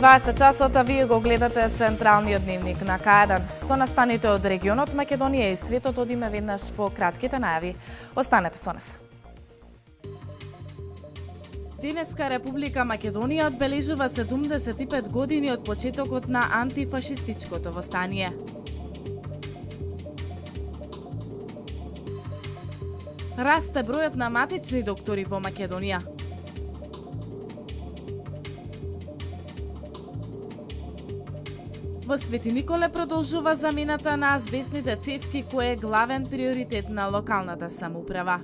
20 часот, а вие го гледате Централниот дневник на К1. Со настаните од регионот Македонија и светот одиме веднаш по кратките најави. Останете со нас. Денеска Република Македонија одбележува 75 години од почетокот на антифашистичкото востание. Расте бројот на матични доктори во Македонија. Во Свети Николе продолжува замената на азбестните цевки, кој е главен приоритет на локалната самоуправа.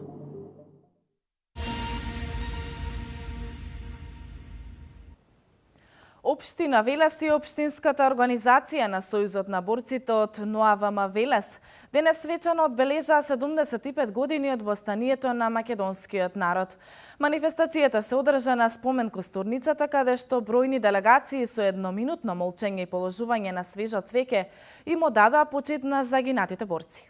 Општина Велес и Општинската организација на Сојузот на борците од НОАВМ Велес денес свечано одбележаа 75 години од востанието на македонскиот народ. Манифестацијата се одржа на спомен косторницата, каде што бројни делегации со едноминутно молчење и положување на свежо цвеќе им одадоа почит на загинатите борци.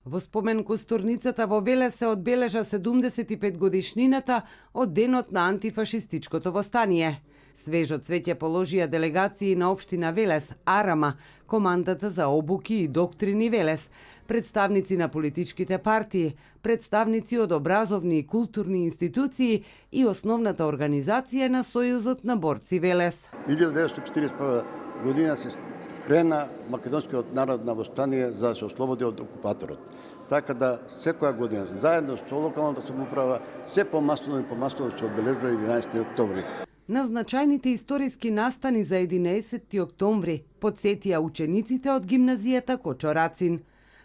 Во спомен косторницата во Велес се одбележа 75 годишнината од денот на антифашистичкото востание. Свежо цвеќе положија делегации на Општина Велес, Арама, командата за обуки и доктрини Велес, представници на политичките партии, представници од образовни и културни институции и основната организација на Сојузот на борци Велес. 1941 година се крена македонскиот народ на востание за да се ослободи од окупаторот. Така да секоја година заедно со локалната самоуправа се помасоно се одбележува 11 октомври. На значајните историски настани за 11 октомври подсетија учениците од гимназијата Кочорацин.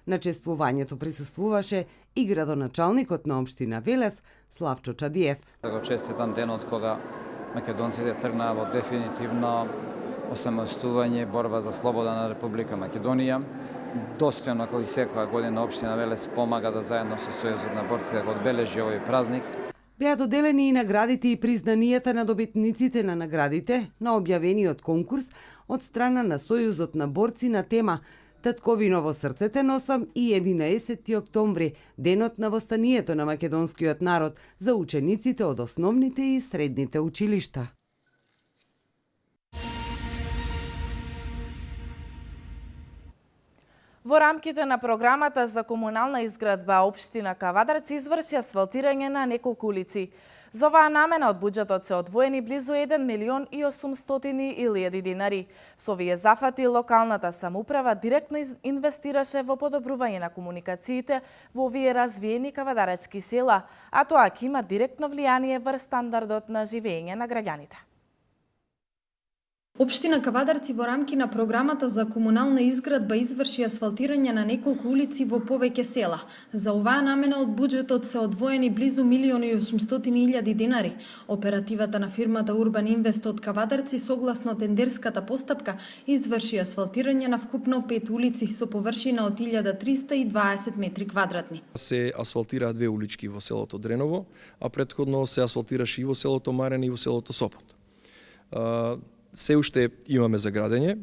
На чествувањето присуствуваше и градоначалникот на Општина Велес Славчо Чадиев. Да го честитам денот кога македонците тргнаа во дефинитивно осамостојување, борба за слобода на Република Македонија. Достојано кој секоја година Општина Велес помага да заедно со Сојузот на борците да го одбележи овој празник. Беа доделени и наградите и признанијата на добитниците на наградите на објавениот конкурс од страна на Сојузот на борци на тема Татковино во срцете носам и 11 октомври, денот на востанието на македонскиот народ за учениците од основните и средните училишта. Во рамките на програмата за комунална изградба Општина Кавадарци изврши асфалтирање на неколку улици. За оваа намена од буџетот се одвоени близу 1.800.000 динари. Со овие зафати локалната самоуправа директно инвестираше во подобрување на комуникациите во овие развиени кавадаречки села, а тоа ќе има директно влијание врз стандардот на живење на граѓаните. Општина Кавадарци во рамки на програмата за комунална изградба изврши асфалтирање на неколку улици во повеќе села. За оваа намена од буџетот се одвоени близу 1.800.000 динари. Оперативата на фирмата Урбан Инвест од Кавадарци согласно тендерската постапка изврши асфалтирање на вкупно 5 улици со површина од 1320 метри квадратни. Се асфалтираа 2 улички во селото Дреново, а претходно се асфалтираше и во селото Марен и во селото Сопот. Се уште имаме за градење,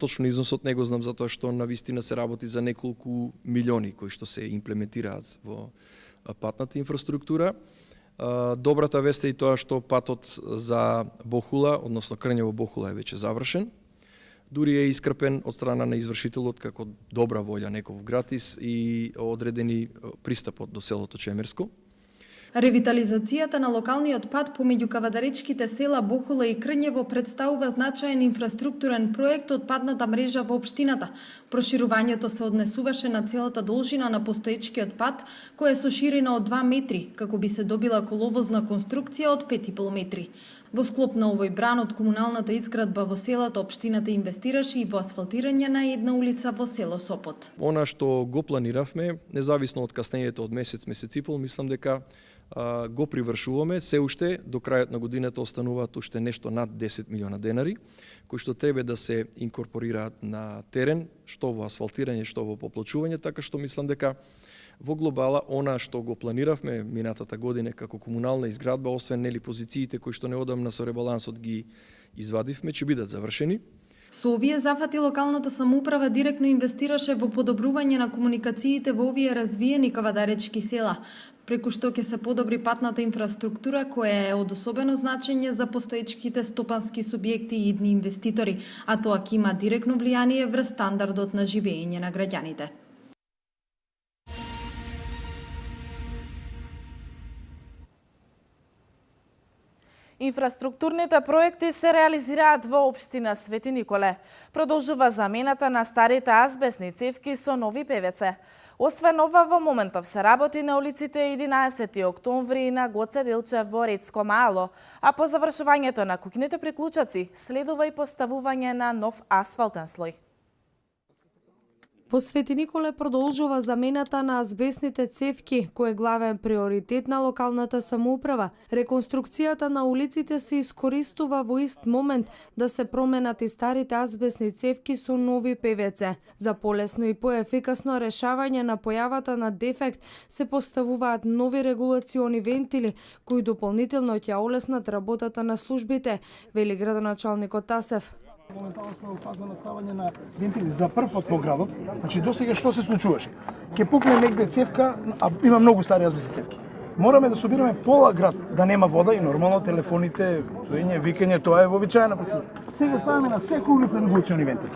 точно износот не го знам затоа што навистина се работи за неколку милиони кои што се имплементираат во патната инфраструктура. Добрата вест е и тоа што патот за Бохула, односно Крњево-Бохула е веќе завршен. Дури е искрпен од страна на извршителот како добра волја неков гратис и одредени пристапот до селото Чемерско. Ревитализацијата на локалниот пат помеѓу кавадаречките села Бохула и Крњево представува значаен инфраструктурен проект од патната мрежа во општината. Проширувањето се однесуваше на целата должина на постоечкиот пат, кој е со ширина од 2 метри, како би се добила коловозна конструкција од 5,5 метри. Во склоп на овој бран од комуналната изградба во селото, општината инвестираше и во асфалтирање на една улица во село Сопот. Она што го планиравме, независно од каснењето од месец и пол, мислам дека го привршуваме. Се уште до крајот на годината остануваат уште нешто над 10 милиона денари, кои што треба да се инкорпорираат на терен, што во асфалтирање, што во поплочување, така што мислам дека во глобала она што го планиравме минатата година како комунална изградба, освен позициите кои што неодамна со ребалансот ги извадивме, ќе бидат завршени. Со овие зафати локалната самоуправа директно инвестираше во подобрување на комуникациите во овие развиени кавадаречки села, преку што ќе се подобри патната инфраструктура која е од особено значење за постоечките стопански субјекти и идни инвеститори, а тоа ќе има директно влијание врз стандардот на живење на граѓаните. Инфраструктурните проекти се реализираат во општина Свети Николе. Продолжува замената на старите азбестни цевки со нови ПВЦ. Освен ова, во моментов се работи на улиците 11 октомври и на Гоце Делчев во Рецко Мало, а по завршувањето на куќните приклучоци следува и поставување на нов асфалтен слој. Во Свети Николе продолжува замената на азбестните цевки, кој е главен приоритет на локалната самоуправа. Реконструкцијата на улиците се искористува во ист момент да се променат и старите азбестни цевки со нови ПВЦ. За полесно и поефикасно решавање на појавата на дефект се поставуваат нови регулациони вентили, кои дополнително ќе олеснат работата на службите, вели градоначалникот Тасев. Моментално сме во фаза на ставање на вентили за прв пат во градот. Значи досега што се случуваше? Ке пукне негде цевка, а има многу стари азбестни цевки. Мораме да собираме пола град да нема вода и нормално телефоните, цуење, викање, тоа е вообичаена процедура. Сега ставаме на секоја улица регулациони вентили.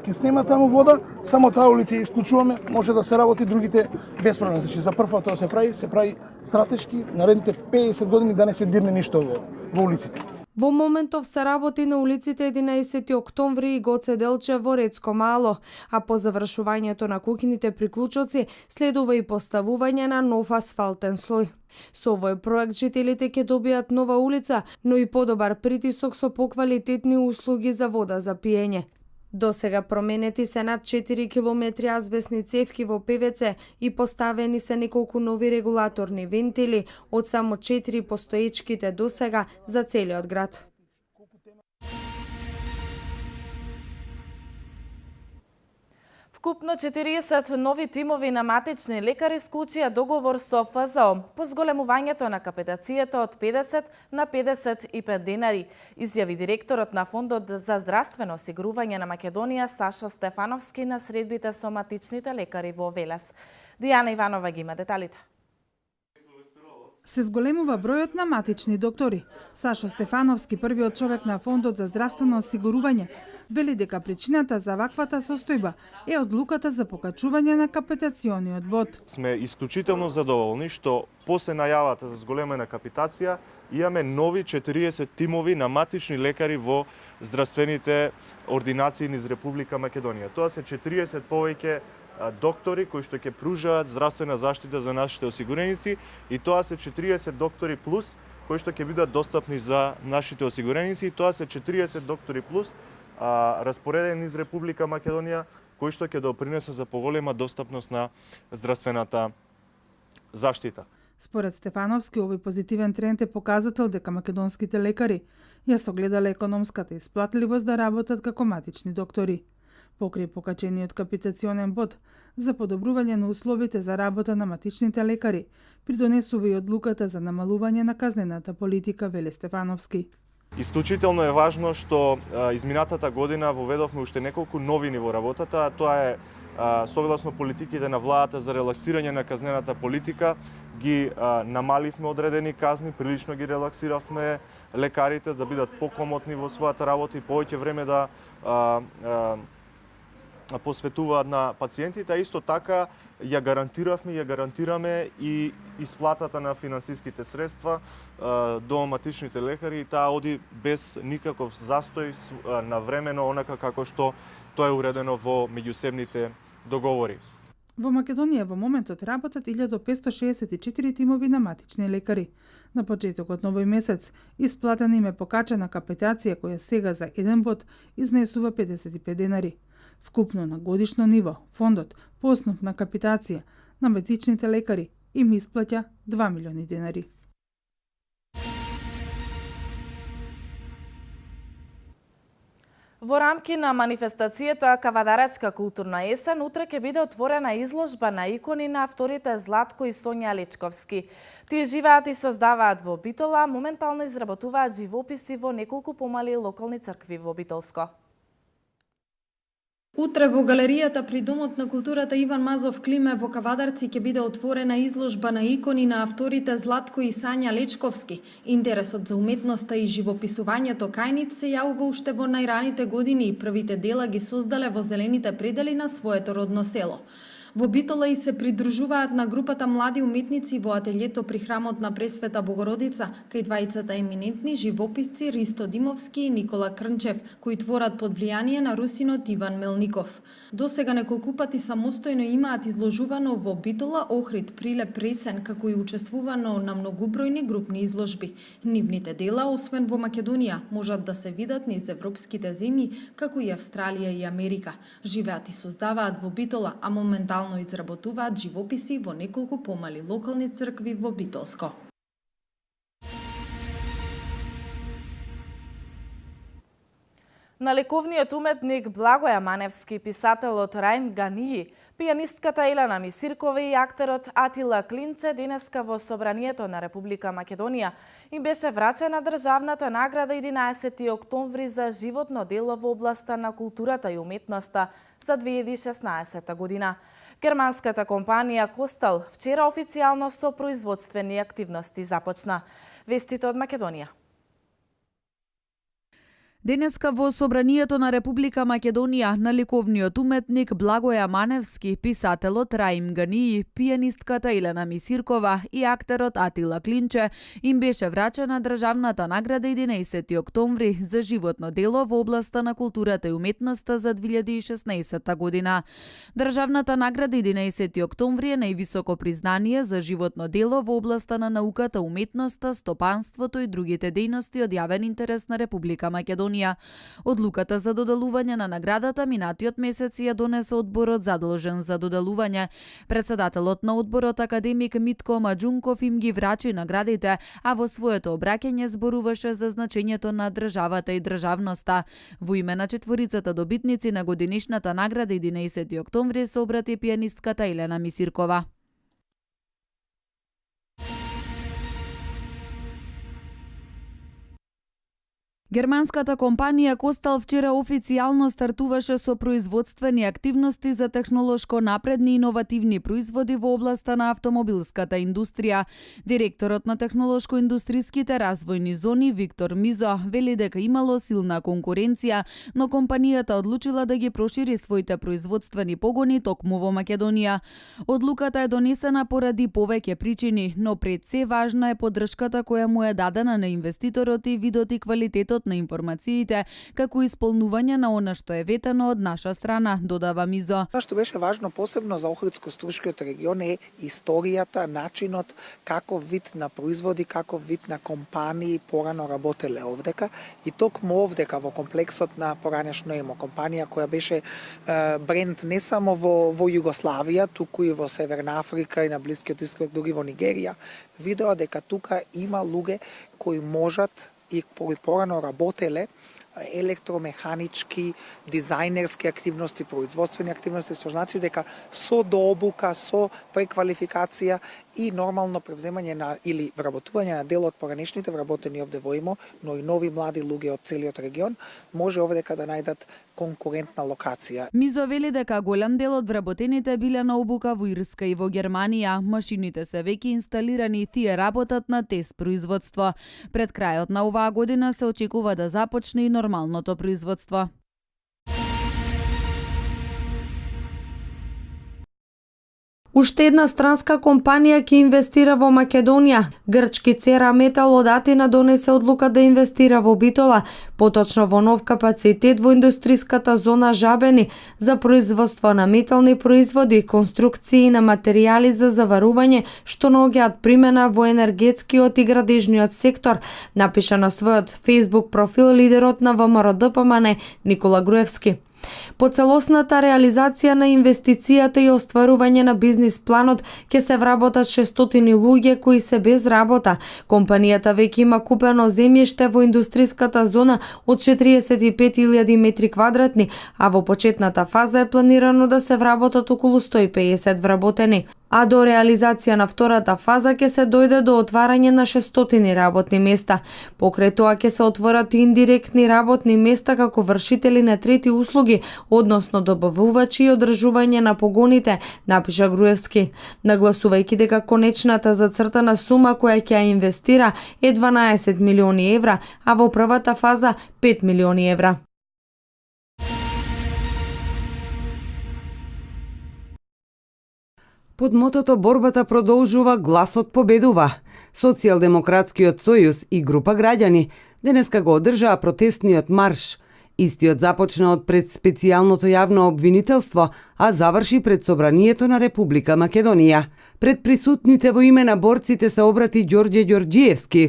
Ке снема таму вода, само таа улица ја исклучуваме, може да се работи другите без проблем. Значи за прв пат тоа се прави стратешки, наредните 50 години да не се дирне ништо во улиците. Во моментов се работи на улиците 11 октомври и Гоце Делчев во Рецко Мало, а по завршувањето на куќните приклучоци следува и поставување на нов асфалтен слој. Со овој проект жителите ќе добијат нова улица, но и подобар притисок со поквалитетни услуги за вода за пиење. До сега променети се над 4 километри азбестни цевки во ПВЦ и поставени се неколку нови регулаторни вентили од само 4 постоечките до сега за целиот град. Вкупно 40 нови тимови на матични лекари склучија договор со ФЗО по зголемувањето на капацитетот од 50 на 55 денари, изјави директорот на Фондот за здравствено осигурување на Македонија Сашо Стефановски на средбите со матичните лекари во Велес. Дијана Иванова ги има деталите. Се зголемува бројот на матични доктори. Сашо Стефановски, првиот човек на Фондот за здравствено осигурување, вели дека причината за ваквата состојба е одлуката за покачување на капитациониот бод. Сме исклучително задоволни што после најавата за зголемена капитација имаме нови 40 тимови на матични лекари во здравствените ординации низ Република Македонија. Тоа се 40 повеќе доктори кои што ќе пружаат здравствена заштита за нашите осигуреници и тоа се 40 доктори плюс кои што ќе бидат достапни за нашите осигуреници и тоа се 40 доктори плюс распоредени низ Република Македонија кои што ќе допринесе за поголема достапност на здравствената заштита. Според Стефановски, овој позитивен тренд е показател дека македонските лекари ја согледале економската исплатливост да работат како матични доктори. Покрај покачениот капитационен бод за подобрување на условите за работа на матичните лекари, придонесува и одлуката за намалување на казнената политика, вели Стефановски. Исклучително е важно што изминатата година воведовме уште неколку новини во работата, а тоа е согласно политиките на владата за релаксирање на казнената политика, ги намаливме одредени казни, прилично ги релаксиравме лекарите да бидат покомотни во својата работа и повеќе време да посветуваат на пациентите, а исто така ја гарантираме и исплатата на финансиските средства до матичните лекари и таа оди без никаков застој навремено, онака како што тоа е уредено во меѓусебните договори. Во Македонија во моментот работат 1564 тимови на матични лекари. На почетокот на овој месец исплатена им е покачена капитација која сега за еден бод изнесува 55 денари. Вкупно на годишно ниво, фондот по основ на капитација на матичните лекари им исплаќа 2 милиони денари. Во рамки на манифестацијата Кавадарачка културна есен, утре ќе биде отворена изложба на икони на авторите Златко и Сонја Лечковски. Тие живеат и создаваат во Битола, моментално изработуваат живописи во неколку помали локални цркви во Битолско. Утре во галеријата при Домот на културата Иван Мазов Климе во Кавадарци ќе биде отворена изложба на икони на авторите Златко и Сања Лечковски. Интересот за уметноста и живописувањето кај нив се јавува уште во најраните години и првите дела ги создале во зелените предели на своето родно село. Во Битола и се придружуваат на групата млади уметници во ателјето при храмот на Пресвета Богородица, кај двајцата еминентни живописци Ристо Димовски и Никола Крнчев, кои творат под влијание на русинот Иван Мелников. До сега неколку пати самостојно имаат изложувано во Битола, Охрид, Прилеп, Пресен, како и учествувано на многубројни групни изложби. Нивните дела, освен во Македонија, можат да се видат низ европските земји, како и Австралија и Америка. Живеат и создаваат во Битола, а моментално изработуваат живописи во неколку помали локални цркви во Битолско. Наликовниот уметник Благоја Маневски, писателот Раим Гании, пијанистката Елена Мисиркова и актерот Атила Клинче денеска во Собранието на Република Македонија им беше врачена државната награда 11 октомври за животно дело во областа на културата и уметноста за 2016 година. Германската компанија Костал вчера официјално со производствени активности започна. Вестите од Македонија. Денеска во Собранието на Република Македонија наликовниот уметник Благоја Маневски, писателот Раим Гании, пијанистката Елена Мисиркова и актерот Атила Клинче им беше врачена државната награда 11 октомври за животно дело во областа на културата и уметноста за 2016 година. Државната награда 11 октомври е највисоко признание за животно дело во областа на науката, уметноста, стопанството и другите дејности од јавен интерес на Република Македонија. Одлуката за доделување на наградата минатиот месец ја донесе одборот задолжен за доделување. Председателот на одборот академик Митко Маџунков им ги врачи наградите, а во своето обраќање зборуваше за значењето на државата и државноста. Во име на четворицата добитници на годинишната награда 11 октомври се обрати пијанистката Елена Мисиркова. Германската компанија Костал вчера официјално стартуваше со производствени активности за технолошко напредни и иновативни производи во областа на автомобилската индустрија. Директорот на технолошко-индустриските развојни зони Виктор Мизо вели дека имало силна конкуренција, но компанијата одлучила да ги прошири своите производствени погони токму во Македонија. Одлуката е донесена поради повеќе причини, но пред се важна е поддршката која му е дадена на инвеститорот и видот и квалитетот на информациите, како исполнување на она што е ветено од наша страна, додава Мизо. Она што беше важно посебно за Охридско-Струшкиот регион е историјата, начинот како вид на производи, како вид на компании порано работеле овдека и токму овдека во комплексот на поранешно ЕМО, компанија која беше бренд не само во Југославија, туку и во Северна Африка и на Блискиот Исток, дури во Нигерија, видоа дека тука има луѓе кои можат и порано работеле електромеханички, дизајнерски активности, производствени активности, што значи дека со дообука, со преквалификација и нормално превземање на или вработување на дел од поранешните вработени овде во ИМО, но и нови млади луѓе од целиот регион, може овдека да најдат конкурентна локација. Мизо вели дека голем дел од вработените биле на обука во Ирска и во Германија. Машините се веќе инсталирани и тие работат на тест производство. Пред крајот на оваа година се очекува да започне и нормалното производство. Уште една странска компанија ќе инвестира во Македонија. Грчки Цера Метал од Атина донесе одлука да инвестира во Битола, поточно во нов капацитет во индустриската зона Жабени за производство на метални производи, конструкции на материјали за заварување што наоѓаат примена во енергетскиот и градежниот сектор, напиша на својот Facebook профил лидерот на ВМРО-ДПМН Никола Груевски. По целосната реализација на инвестицијата и остварување на бизнис планот ќе се вработат 600 луѓе кои се без работа. Компанијата веќе има купено земјиште во индустриската зона од 45.000 метри квадратни, а во почетната фаза е планирано да се вработат околу 150 вработени. а до реализација на втората фаза ќе се дојде до отварање на 600 работни места. Покрај тоа ќе се отворат индиректни работни места како вршители на трети услуги, односно добавувачи и одржување на погоните, напиша Груевски, нагласувајќи дека конечната зацртана сума која ќе ја инвестира е 12 милиони евра, а во првата фаза 5 милиони евра. Под мотото борбата продолжува, гласот победува. Социјалдемократскиот сојуз и група граѓани денеска го одржаа протестниот марш. Истиот започна од пред специјалното јавно обвинителство, а заврши пред Собранието на Република Македонија. Пред присутните во име на борците се обрати Ѓорѓе Ѓорѓиевски.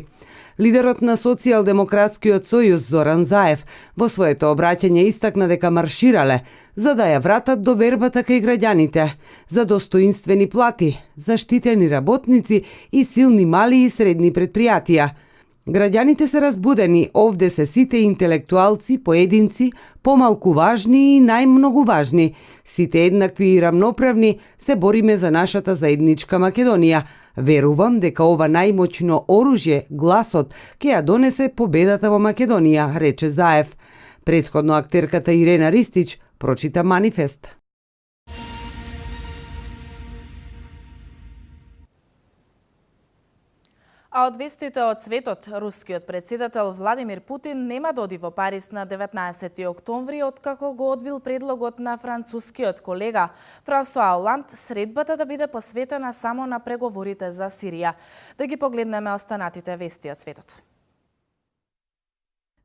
Лидерот на Социјалдемократскиот сојуз Зоран Заев во своето обраќање истакна дека марширале за да ја вратат довербата кај граѓаните, за достоинствени плати, заштитени работници и силни мали и средни предпријатија. Граѓаните се разбудени, овде се сите интелектуалци, поединци, помалку важни и најмногу важни. Сите еднакви и рамноправни се бориме за нашата заедничка Македонија. Верувам дека ова најмоќно оружје, гласот, ќе ја донесе победата во Македонија, рече Заев. Претходно актерката Ирена Ристич прочита манифест. А од вестите од светот, рускиот председател Владимир Путин нема да оди во Париз на 19 октомври, откако го одбил предлогот на францускиот колега Франсуа Оланд средбата да биде посветена само на преговорите за Сирија. Да ги погледнеме останатите вести од светот.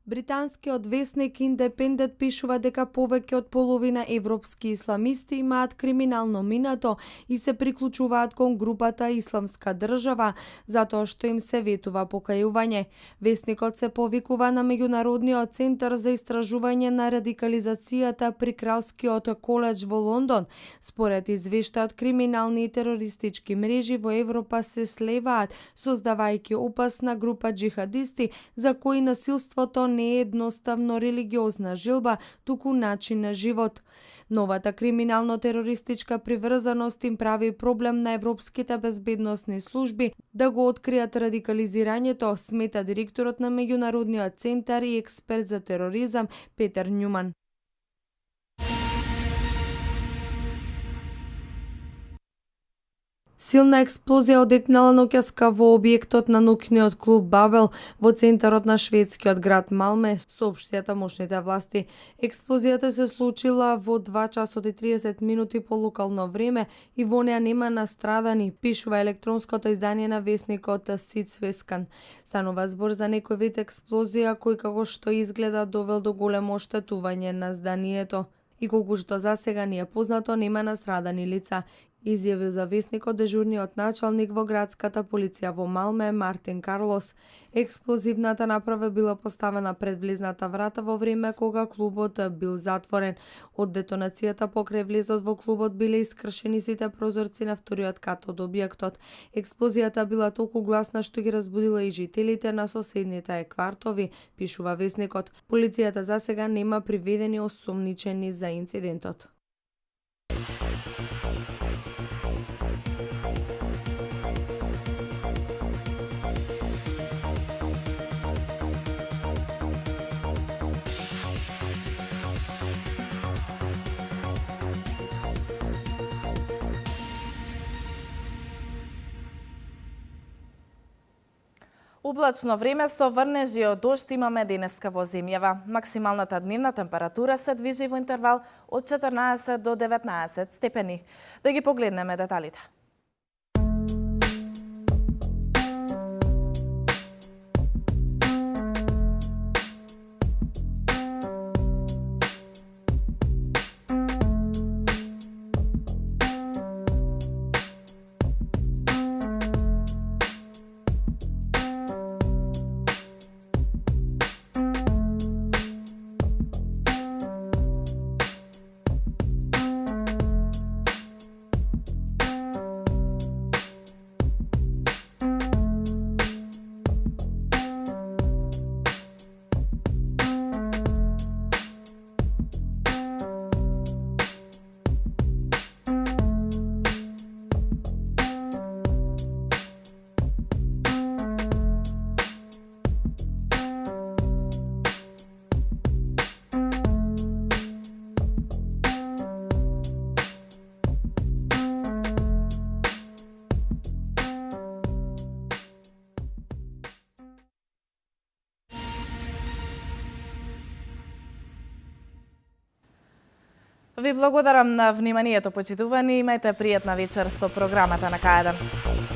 Британскиот весник Индепендент пишува дека повеќе од половина европски исламисти имаат криминално минато и се приклучуваат кон групата Исламска држава, затоа што им се ветува покајување. Весникот се повикува на Меѓународниот центар за истражување на радикализацијата при Кралскиот коледж во Лондон. Според извештајот, криминални и терористички мрежи во Европа се слеваат, создавајќи опасна група джихадисти за кои насилството не е едноставно религиозна жилба, туку начин на живот. Новата криминално-терористичка приврзаност им прави проблем на европските безбедносни служби да го откријат радикализирањето, смета директорот на Меѓународниот центар и експерт за тероризам Петер Њуман. Силна експлозија одекнала ноќаска во објектот на научниот клуб Бабел во центарот на шведскиот град Малме, соопштија тамошните власти. Експлозијата се случила во 2 часот и 30 минути по локално време и во неа нема настрадани, пишува електронското издание на весникот Сидсвескан. Станува збор за некој вид експлозија кој како што изгледа довел до големо оштетување на зданието. И колку што засега не е познато, нема настрадани лица, изјави за весникот дежурниот началник во градската полиција во Малме Мартин Карлос. Експлозивната направа била поставена пред влезната врата во време кога клубот бил затворен. Од детонацијата покрај влезот во клубот биле искршени сите прозорци на вториот кат од објектот. Експлозијата била толку гласна што ги разбудила и жителите на соседните квартови, пишува весникот. Полицијата засега нема приведени осумничени за инцидентот. Облачно време со врнежи од дожд имаме денеска во земјава. Максималната дневна температура се движи во интервал од 14 до 19 степени. Да ги погледнеме деталите. Ви благодарам на вниманието, почитувани. Имајте пријатна вечер со програмата на К1.